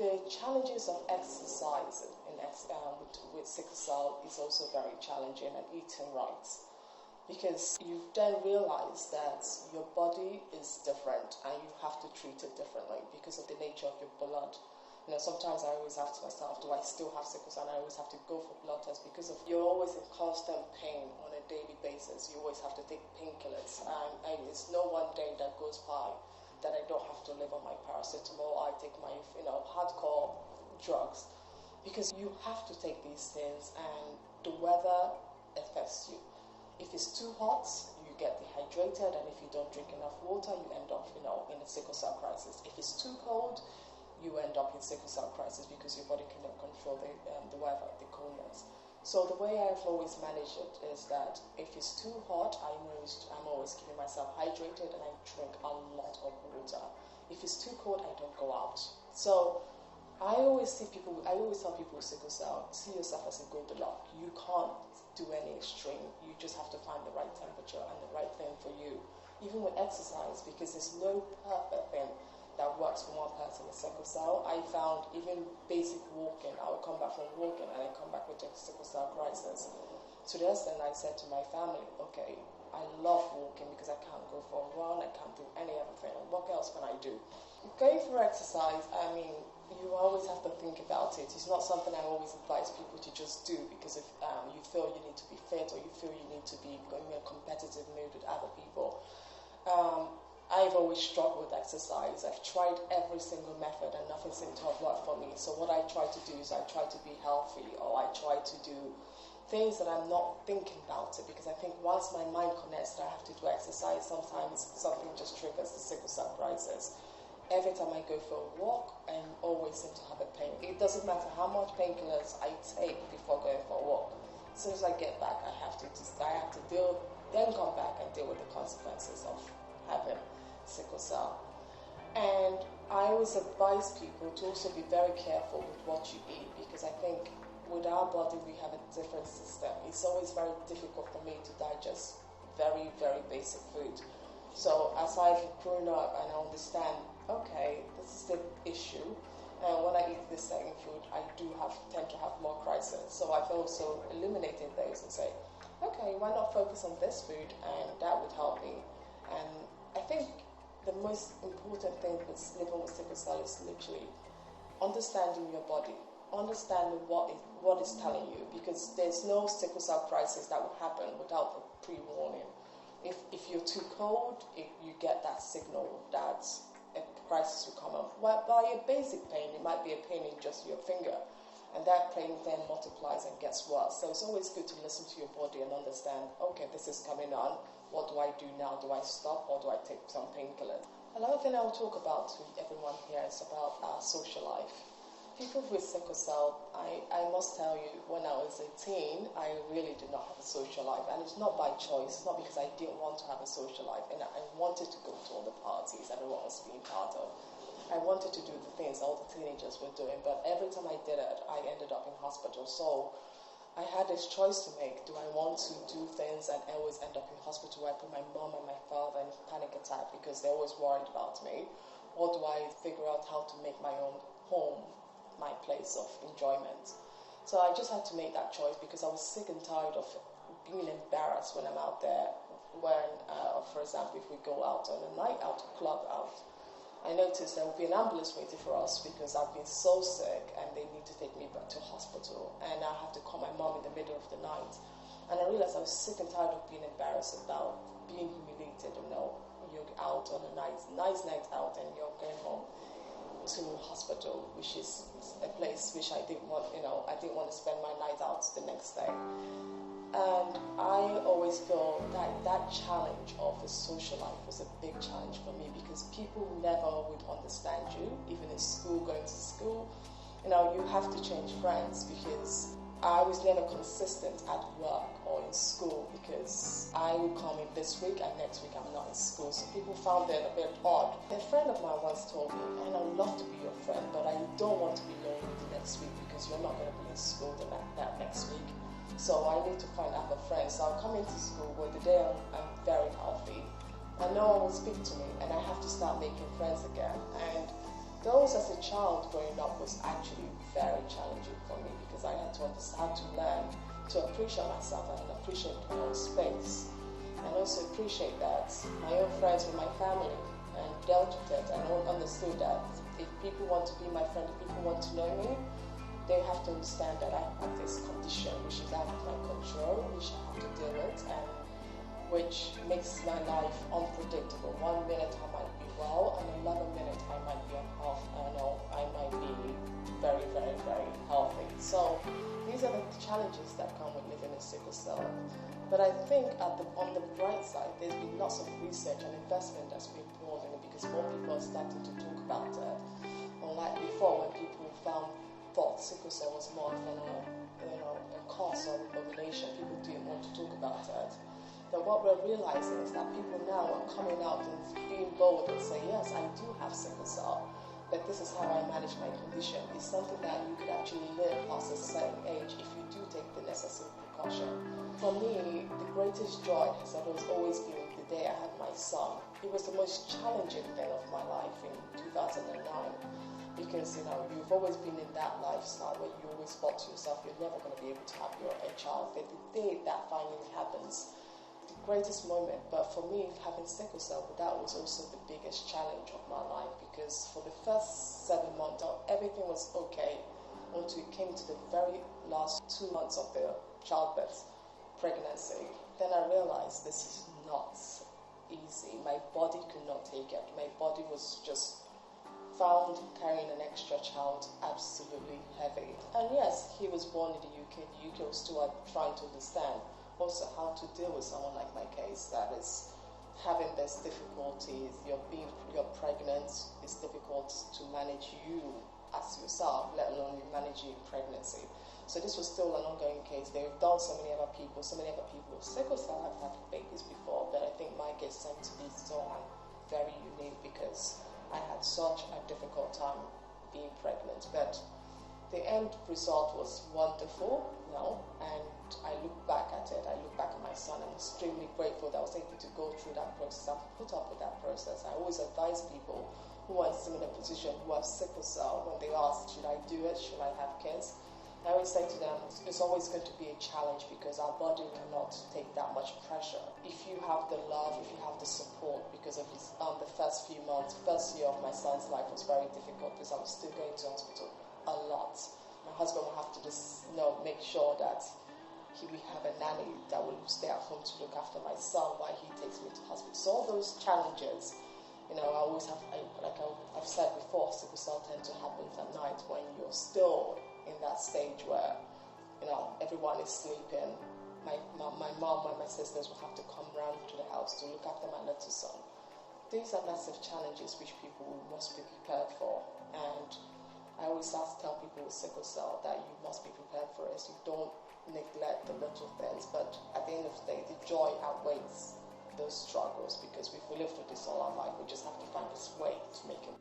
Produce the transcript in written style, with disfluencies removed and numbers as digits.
The challenges of exercise with sickle cell is also very challenging, and eating right. Because you then realize that your body is different and you have to treat it differently because of the nature of your blood. Sometimes I always ask myself, do I still have sickle cell? And I always have to go for blood tests because you're always in constant pain on a daily basis. You always have to take painkillers, and it's no one day that goes by that I don't have to live on my paracetamol. I take my hardcore drugs because you have to take these things, and the weather affects you. If it's too hot, you get dehydrated, and if you don't drink enough water, you end up, in a sickle cell crisis. If it's too cold, you end up in sickle cell crisis because your body cannot control the weather, the coldness. So the way I've always managed it is that if it's too hot, I'm always keeping myself hydrated, and I drink a lot of water. If it's too cold, I don't go out. So I always tell people with sickle cell, see yourself as a Goldilocks. You can't do any extreme. You just have to find the right temperature and the right thing for you. Even with exercise, because there's no perfect thing that works for one person with sickle cell. I found even basic walking, I would come back from walking and I come back with a sickle cell crisis. To the extent I said to my family, okay, I love walking because I can't go for a run, I can't do any other thing. What else can I do? Going for exercise, you always have to think about it. It's not something I always advise people to just do because if you feel you need to be fit or you feel you need to be going in a competitive mood with other people. I've always struggled with exercise. I've tried every single method and nothing seemed to have worked for me. So what I try to do is I try to be healthy, or I try to do things that I'm not thinking about it, because I think once my mind connects that I have to do exercise, sometimes something just triggers the sickle cell crisis. Every time I go for a walk, I always seem to have a pain. It doesn't matter how much painkillers I take before going for a walk. As soon as I get back, I have to then come back and deal with the consequences of having sickle cell. And I always advise people to also be very careful with what you eat, because I think with our body we have a different system. It's always very difficult for me to digest very, very basic food. So as I've grown up and I understand, okay, this is the issue, and when I eat this certain food, I tend to have more crisis. So I've also eliminated those and say, okay, why not focus on this food, and that would help me. And I think the most important thing with living with sickle cell is literally understanding your body, understanding what is telling you, because there's no sickle cell crisis that will happen without a pre-warning. If you're too cold, you get that signal that a crisis will come up. Well, by a basic pain, it might be a pain in just your finger, and that pain then multiplies and gets worse. So it's always good to listen to your body and understand, okay, this is coming on. What do I do now? Do I stop or do I take some painkillers? Another thing I will talk about to everyone here is about our social life. People with sickle cell, I must tell you, when I was a teen, I really did not have a social life. And it's not by choice. It's not because I didn't want to have a social life. And I wanted to go to all the parties everyone was being part of. I wanted to do the things all the teenagers were doing. But every time I did it, I ended up in hospital. So I had this choice to make. Do I want to do things and I always end up in hospital where I put my mom and my father in panic attack because they're always worried about me? Or do I figure out how to make my own home my place of enjoyment? So I just had to make that choice because I was sick and tired of being embarrassed when I'm out there. When, for example, if we go out on a night out, club out, I noticed there will be an ambulance waiting for us because I've been so sick and they need to take me back to hospital, and I have to call my mom in the middle of the night. And I realized I was sick and tired of being embarrassed about being humiliated. You're out on a nice night out and you're going home to hospital, which is a place which I didn't want. I didn't want to spend my night out the next day. And I always feel that challenge of the social life was a big challenge for me because people never would understand you, even in school, going to school. You have to change friends because I was never consistent at work or in school because I would come in this week and next week I'm not in school. So people found that a bit odd. A friend of mine once told me, and I'd love to be your friend, but I don't want to be lonely the next week because you're not going to be in school that next week. So I need to find other friends. So I'll come into school where the day I'm very healthy and no one will speak to me and I have to start making friends again. And those as a child growing up was actually very challenging for me because I had to understand, to learn to appreciate myself and appreciate my own space, and also appreciate that my own friends were my family, and dealt with it and understood that if people want to be my friend, if people want to know me, they have to understand that I have this condition which is out of my control, which I have to deal with, and which makes my life unpredictable. 1 minute I might be well, and another minute I might be unhealthy, I might be very, very, very healthy. So these are the challenges that come with living in sickle cell. But I think on the bright side, there's been lots of research and investment that's been poured in it because more people are starting to talk about it. Unlike before, when people thought sickle cell was more of a cause or abomination, people didn't want to talk about it. But what we're realizing is that people now are coming out and being bold and saying, yes, I do have sickle cell, but this is how I manage my condition. It's something that you could actually live past a certain age if you do take the necessary precaution. For me, the greatest joy has always been the day I had my son. It was the most challenging thing of my life in 2009 because you've always been in that lifestyle where you always thought to yourself you're never going to be able to have a child. But the day that finally happens, the greatest moment. But for me, having sickle cell, that was also the biggest challenge of my life because for the first 7 months, everything was okay until it came to the very last 2 months of the childbirth pregnancy. Then I realized this is not easy. My body could not take it. My body was just found carrying an extra child absolutely heavy. And yes, he was born in the UK. The UK was still trying to understand also how to deal with someone like my case that is having this difficulties. You're pregnant. It's difficult to manage you as yourself, let alone managing pregnancy. So this was still an ongoing case. They've done so many other people with sickle cell have had babies before, but I think my case seemed to be so very unique because I had such a difficult time being pregnant. But the end result was wonderful, and I look back at it. I look back at my son. I'm extremely grateful that I was able to go through that process. I've put up with that process. I always advise people who are in a similar position, who have sickle cell, when they ask, should I do it? Should I have kids? I always say to them, it's always going to be a challenge because our body cannot take that much pressure. If you have the love, if you have the support, because of the first few months, first year of my son's life was very difficult because I was still going to hospital a lot. My husband will have to just make sure that we have a nanny that will stay at home to look after my son while he takes me to hospital. So all those challenges, I always have, like I've said before, sickle cell tend to happen at night when you're still in that stage where, everyone is sleeping. My mom and my sisters will have to come round to the house to look after my little son. These are massive challenges which people must be prepared for. And I always tell people with sickle cell that you must be prepared for it. You don't neglect the little things, but at the end of the day, the joy outweighs those struggles because if we live through this all our life, we just have to find this way to make it.